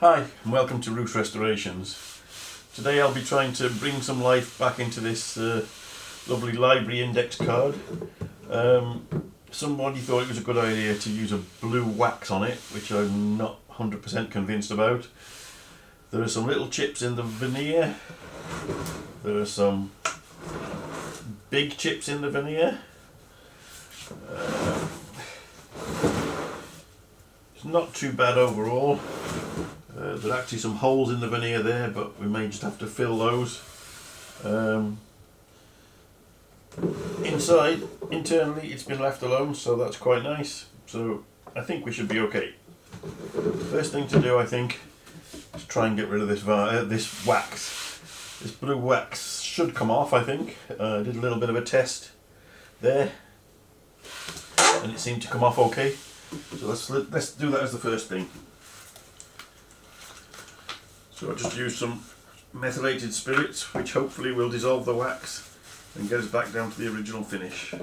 Hi and welcome to Roof Restorations. Today I'll be trying to bring some life back into this lovely library index card. Somebody thought it was a good idea to use a blue wax on it, which I'm not 100% convinced about. There are some little chips in the veneer. There are some big chips in the veneer. It's not too bad overall. There are actually some holes in the veneer there, but we may just have to fill those. Internally it's been left alone, so that's quite nice. So I think we should be okay. First thing to do, I think, is try and get rid of this wax. This blue wax should come off, I think. I did a little bit of a test there, and it seemed to come off okay. So let's do that as the first thing. So I'll just use some methylated spirits, which hopefully will dissolve the wax and get us back down to the original finish. You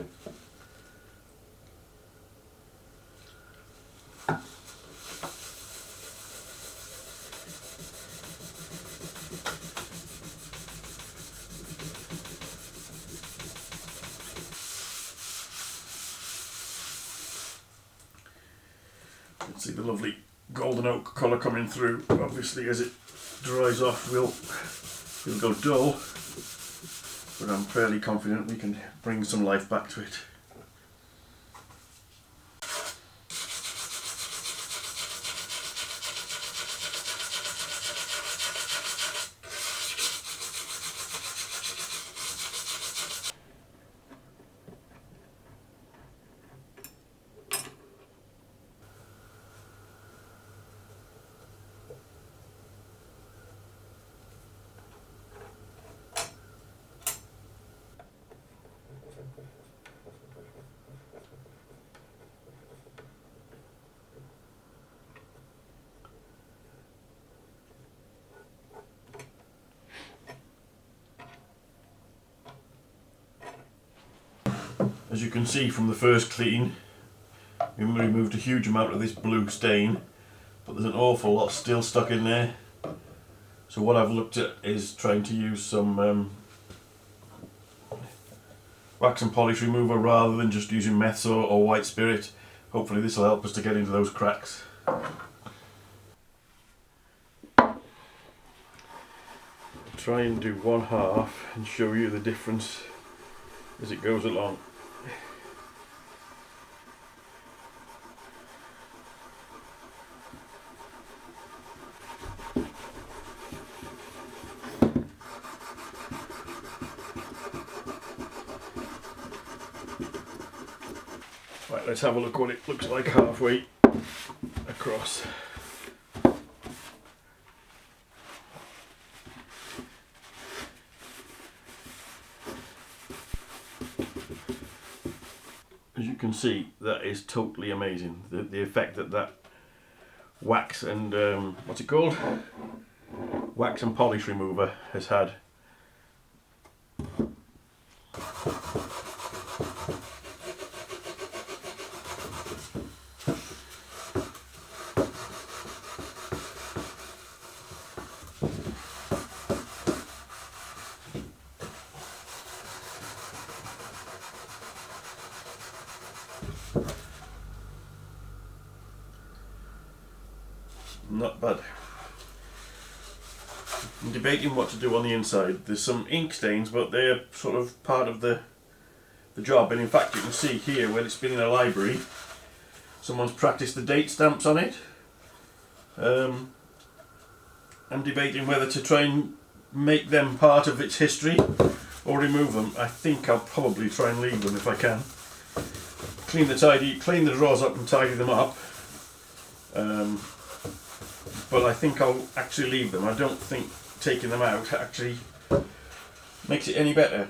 can see the lovely golden oak colour coming through. Obviously, as it dries off, we'll go dull, but I'm fairly confident we can bring some life back to it. As you can see from the first clean, we removed a huge amount of this blue stain, but there's an awful lot still stuck in there. So what I've looked at is trying to use some wax and polish remover rather than just using meth or white spirit. Hopefully this will help us to get into those cracks. I'll try and do one half and show you the difference as it goes along. Right, let's have a look what it looks like halfway across. As you can see, that is totally amazing. The effect that wax and what's it called? Wax and polish remover has had. Not bad. I'm debating what to do on the inside. There's some ink stains, but they're sort of part of the job. And in fact, you can see here when it's been in a library, someone's practiced the date stamps on it. I'm debating whether to try and make them part of its history or remove them. I think I'll probably try and leave them if I can. Clean the drawers up and tidy them up. But I think I'll actually leave them. I don't think taking them out actually makes it any better.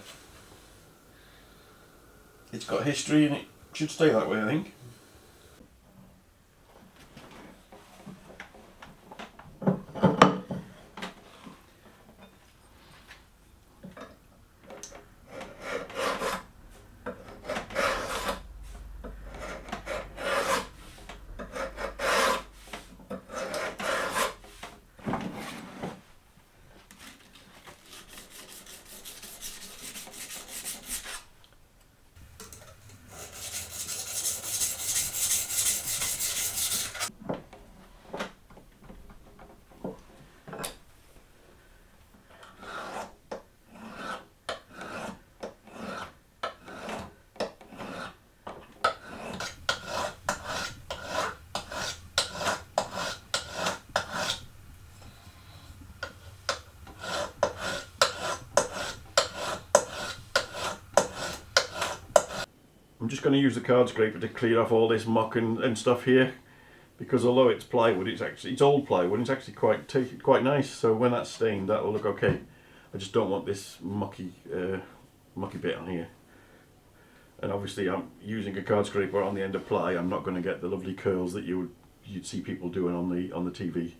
It's got history and it should stay that way, I think. going to use the card scraper to clear off all this muck and stuff here, because although it's plywood, it's old plywood, it's actually quite nice. So when that's stained, that will look okay. I just don't want this mucky bit on here. And obviously, I'm using a card scraper on the end of ply. I'm not going to get the lovely curls that you'd see people doing on the TV.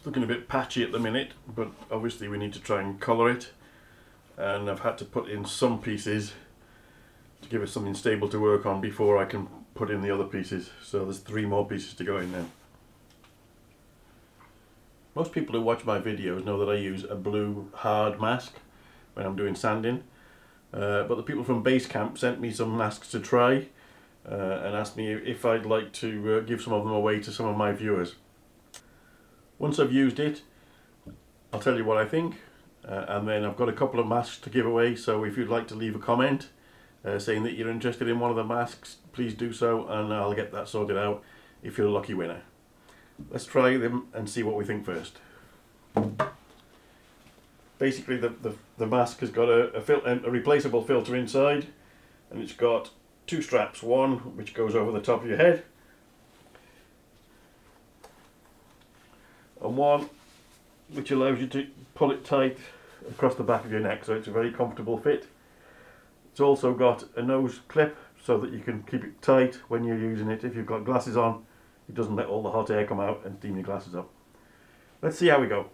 It's looking a bit patchy at the minute, but obviously we need to try and colour it, and I've had to put in some pieces to give it something stable to work on before I can put in the other pieces. So there's 3 more pieces to go in now. Most people who watch my videos know that I use a blue hard mask when I'm doing sanding, but the people from Basecamp sent me some masks to try and asked me if I'd like to give some of them away to some of my viewers. Once I've used it, I'll tell you what I think, and then I've got a couple of masks to give away, so if you'd like to leave a comment saying that you're interested in one of the masks, please do so, and I'll get that sorted out if you're a lucky winner. Let's try them and see what we think first. Basically the mask has got a replaceable filter inside, and it's got 2 straps, one which goes over the top of your head and one which allows you to pull it tight across the back of your neck, so it's a very comfortable fit. It's also got a nose clip so that you can keep it tight when you're using it. If you've got glasses on, it doesn't let all the hot air come out and steam your glasses up. Let's see how we go.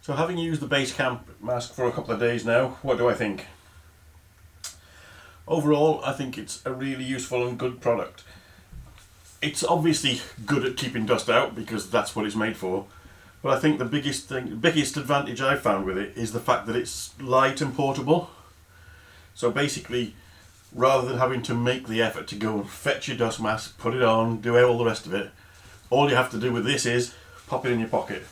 So having used the base camp mask for a couple of days now, what do I think? Overall, I think it's a really useful and good product. It's obviously good at keeping dust out because that's what it's made for. But I think the biggest advantage I've found with it is the fact that it's light and portable. So basically, rather than having to make the effort to go and fetch your dust mask, put it on, do all the rest of it, all you have to do with this is pop it in your pocket.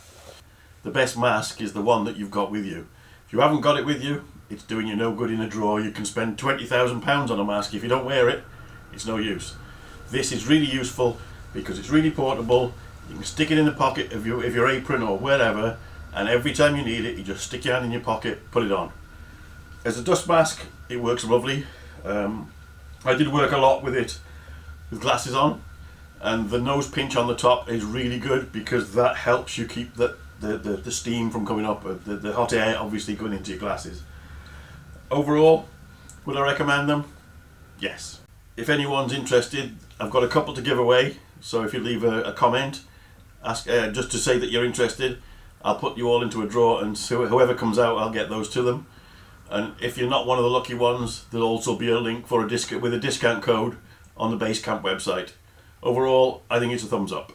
The best mask is the one that you've got with you. If you haven't got it with you, it's doing you no good in a drawer. You can spend £20,000 on a mask. If you don't wear it, it's no use. This is really useful because it's really portable. You can stick it in the pocket of your apron or wherever, and every time you need it, you just stick your hand in your pocket, put it on. As a dust mask, it works lovely. I did work a lot with it with glasses on, and the nose pinch on the top is really good because that helps you keep the steam from coming up, the hot air obviously going into your glasses. Overall, would I recommend them? Yes. If anyone's interested, I've got a couple to give away, so if you leave a comment, ask just to say that you're interested, I'll put you all into a draw, and so whoever comes out, I'll get those to them. And if you're not one of the lucky ones, there'll also be a link for a discount code on the Basecamp website. Overall, I think it's a thumbs up.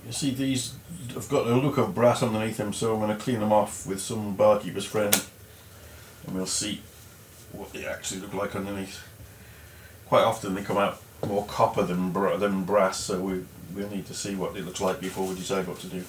You see these have got a look of brass underneath them, so I'm going to clean them off with some Barkeeper's Friend and we'll see what they actually look like underneath. Quite often they come out more copper than brass, so we'll need to see what it looks like before we decide what to do.